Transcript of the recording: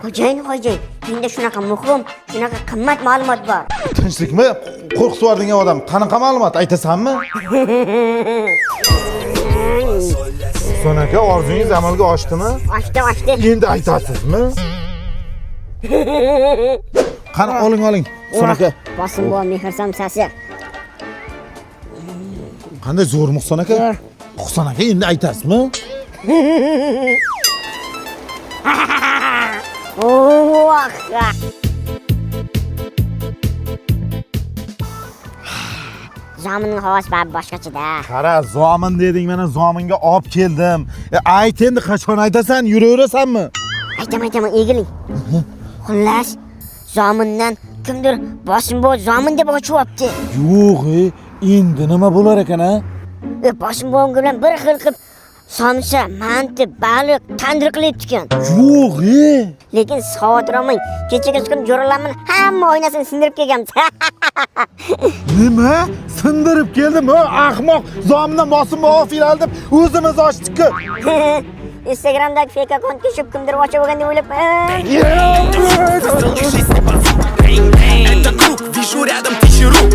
Xo'jayin, menda shunaqa muhim, shunaqa qimmat ma'lumot bor. Tinchlikmi? Qo'rqib yuborgan odam. Qanaqa ma'lumot aytasanmi? Son aka, orzungiz amalga oshdimi? Oshdi. Endi aytasizmi? Qani oling. Son aka. Bosim bu mehr samsasi. Qanday zo'r Muhson aka? Muhson aka, endi aytasizmi? Zominning havosi boshqacha-da. Qara, zomin deding, mana zominga olib keldim. Ayt endi qachon aytasan, yuraverasanmi? Aytaman, egiling. Xullas, zomindan kimdir bosim bu zomin deb ochibdi. Yo'q, endi nima bo'lar ekan-a? Bosim bu bilan bir xil qilib somsa, manti, baliq, tandir qilib ekan. Yo'q, Lekin xavotir olmang, kechaga chiqib jo'ralarning hamma oynasini sindirib kelganmiz. Nima? Sindirib keldim, ahmoq. Zomindan bosim ofilal deb o'zimiz ochdik-ku. Instagramdagi fake akkauntga tushib kimdir ochib olgan deb o'ylab. Это круг, вижу рядом тысячи рук.